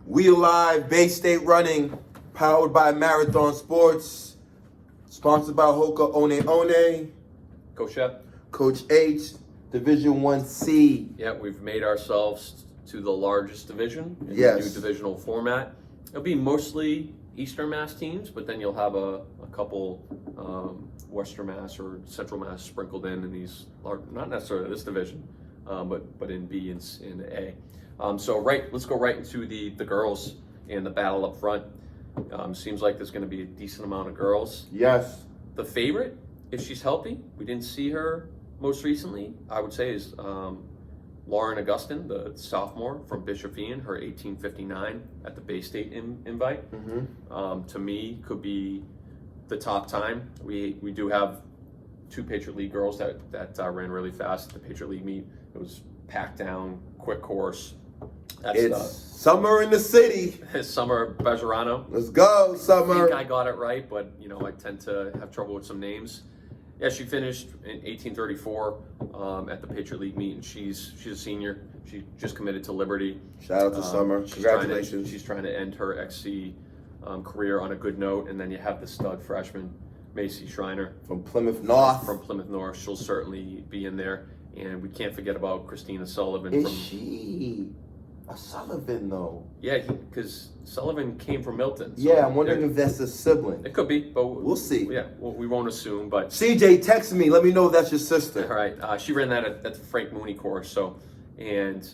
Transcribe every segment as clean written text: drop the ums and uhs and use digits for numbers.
We Alive, Bay State Running, powered by Marathon Sports, sponsored by Hoka One One, Coach Shep. Coach H, Division 1C. Yeah, we've made ourselves to the largest division in Yes. the new divisional format. It'll be mostly Eastern Mass teams, but then you'll have a couple Western Mass or Central Mass sprinkled in these large, not necessarily this division, but in B and in A. Let's go right into the girls and the battle up front. Seems like there's going to be a decent amount of girls. Yes. The favorite, if she's healthy, we didn't see her most recently, I would say, is Lauren Augustine, the sophomore from Bishop Ian, her 18:59 at the Bay State invite. Mm-hmm. To me, could be the top time. We do have two Patriot League girls that ran really fast at the Patriot League meet. It was packed down, quick course. It's summer in the city. Summer Bejarano. Let's go, I Summer. think I got it right, but I tend to have trouble with some names. Yeah, she finished in 1834 at the Patriot League meet, and she's a senior. She just committed to Liberty. Shout out to Summer. Congratulations. She's trying to end her XC career on a good note, and then you have the stud freshman, Macy Schreiner. From Plymouth North. From Plymouth North. She'll certainly be in there. And we can't forget about Christina Sullivan. Is she a Sullivan, though? Yeah, because Sullivan came from Milton. So yeah, I'm wondering if that's a sibling. It could be, but we'll see. Yeah, we won't assume, but... CJ, text me. Let me know if that's your sister. All right. She ran that at the Frank Mooney course. So, and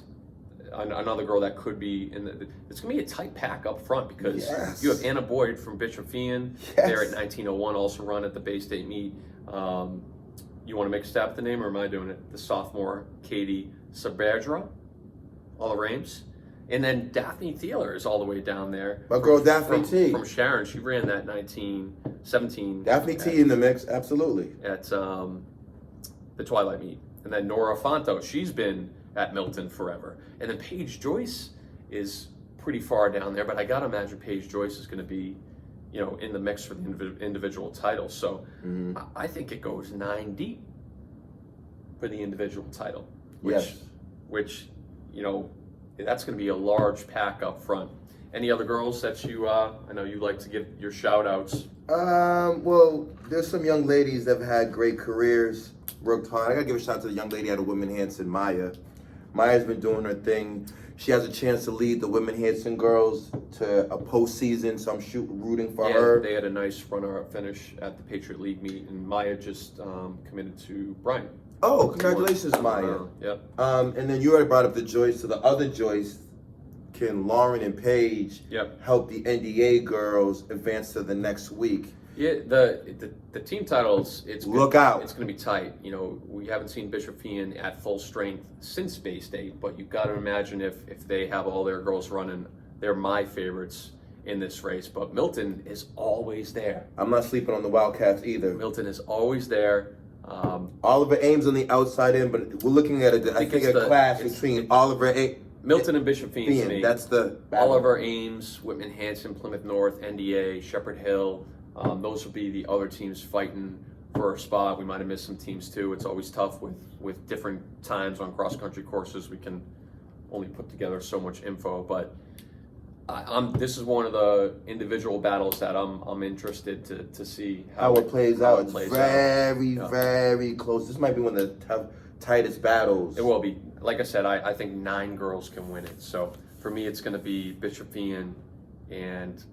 another girl that could be in the... It's going to be a tight pack up front because yes. you have Anna Boyd from Bishop Ian. Yes. There at 1901, also run at the Bay State meet. You want to make a stab at the name, or am I doing it? The sophomore, Katie Saberdra, all the Rames. And then Daphne Thieler is all the way down there. My girl Daphne T. From Sharon. She ran that 1917. Daphne T in the mix, absolutely. At the Twilight meet. And then Nora Fonto, she's been at Milton forever. And then Paige Joyce is pretty far down there, but I got to imagine Paige Joyce is going to be in the mix for the individual title. So I think it goes 9 deep for the individual title. Which that's going to be a large pack up front. Any other girls that you, I know you like to give your shout outs? Well, there's some young ladies that have had great careers, worked hard. I got to give a shout out to the young lady out of Women Hanson, Maya. Maya's been doing her thing. She has a chance to lead the Women Hanson girls to a postseason, so I'm rooting for her. They had a nice runner-up finish at the Patriot League meet, and Maya just committed to Bryant. Oh, congratulations, Maya. Yep. And then you already brought up the Joyce. So the other Joyce, can Lauren and Paige help the NDA girls advance to the next week? Yeah, the team titles, Look out. It's going to be tight. We haven't seen Bishop Ian at full strength since Bay State, but you've got to imagine if they have all their girls running, they're my favorites in this race. But Milton is always there. I'm not sleeping on the Wildcats either. Milton is always there. Oliver Ames on the outside in, but we're looking at I think a clash between Oliver Ames. Milton and Bishop Ian to me. That's the battle. Oliver Ames, Whitman Hanson, Plymouth North, NDA, Shepherd Hill. Those would be the other teams fighting for a spot. We might have missed some teams too. It's always tough with different times on cross-country courses. We can only put together so much info, but this is one of the individual battles that I'm interested to see how it plays out. It's very close. This might be one of the tightest battles. It will be. Like I said, I think 9 girls can win it. So for me, it's going to be Bishop Ian and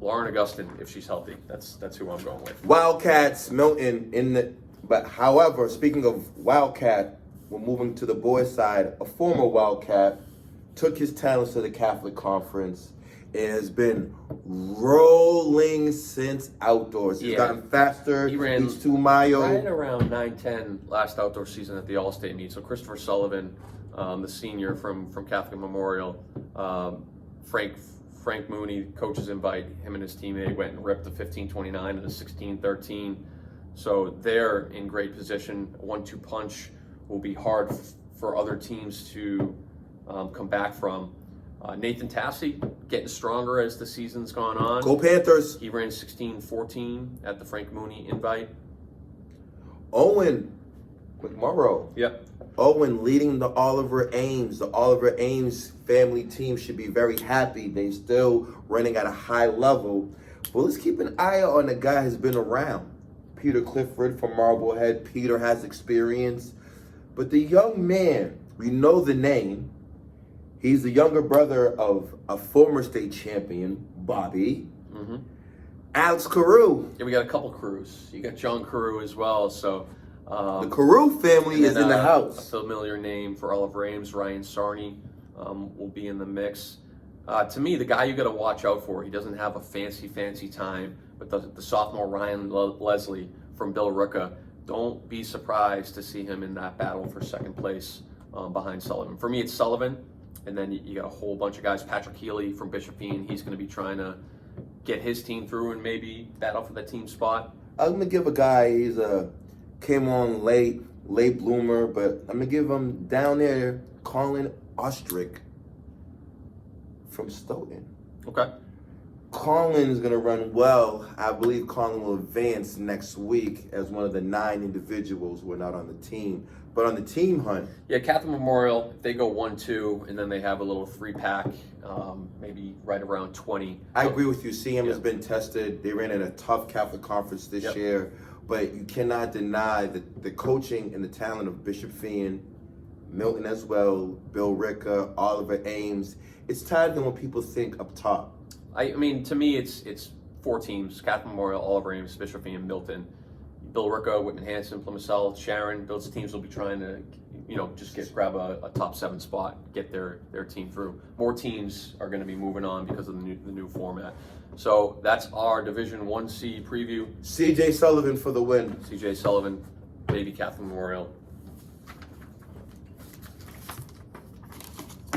Lauren Augustine if she's healthy. That's who I'm going with. Wildcats, Milton but however, speaking of Wildcat, we're moving to the boys' side. A former Wildcat took his talents to the Catholic Conference. It has been rolling since outdoors. He's gotten faster. He ran each 2 miles. Right around 9:10 last outdoor season at the All-State meet. So Christopher Sullivan, the senior from Catholic Memorial, Frank Mooney, coach's invite, him and his teammate went and ripped the 15:29 and the 16:13. So they're in great position. 1-2 punch will be hard for other teams to come back from. Nathan Tassi getting stronger as the season's gone on. Go Panthers. He ran 16:14 at the Frank Mooney invite. Owen McMurrow. Yep. Owen leading the Oliver Ames. The Oliver Ames family team should be very happy. They're still running at a high level. But let's keep an eye on the guy who's been around. Peter Clifford from Marblehead. Peter has experience. But the young man, we know the name. He's the younger brother of a former state champion, Bobby. Mm-hmm. Alex Carew. Yeah, we got a couple Carews. You got John Carew as well, so... the Carew family is in the house. A familiar name for Oliver Ames, Ryan Sarney, will be in the mix. To me, the guy you got to watch out for, he doesn't have a fancy time, but the sophomore Ryan Leslie from Billerica, don't be surprised to see him in that battle for second place behind Sullivan. For me, it's Sullivan, and then you got a whole bunch of guys. Patrick Healy from Bishopine, he's going to be trying to get his team through and maybe battle for the team spot. I'm going to give a guy, came on late bloomer, but I'm going to give him down there, Colin Ostrick from Stoughton. Okay. Colin is going to run well. I believe Colin will advance next week as one of the 9 individuals who are not on the team. But on the team hunt. Yeah, Catholic Memorial, if they go 1-2, and then they have a little 3-pack, maybe right around 20. I agree with you. CM has been tested. They ran in a tough Catholic conference this year. But you cannot deny the coaching and the talent of Bishop Fien, Milton as well, Bill Ricka, Oliver Ames. It's tied than what people think up top. I mean, to me, it's 4 teams: Catholic Memorial, Oliver Ames, Bishop Fien, Milton. Bill Ricka, Whitman Hanson, Plymouth South, Sharon. Those teams will be trying to, just grab a top 7 spot, get their team through. More teams are going to be moving on because of the new format. So that's our Division 1C preview. CJ Sullivan for the win. CJ Sullivan, baby Catholic Memorial.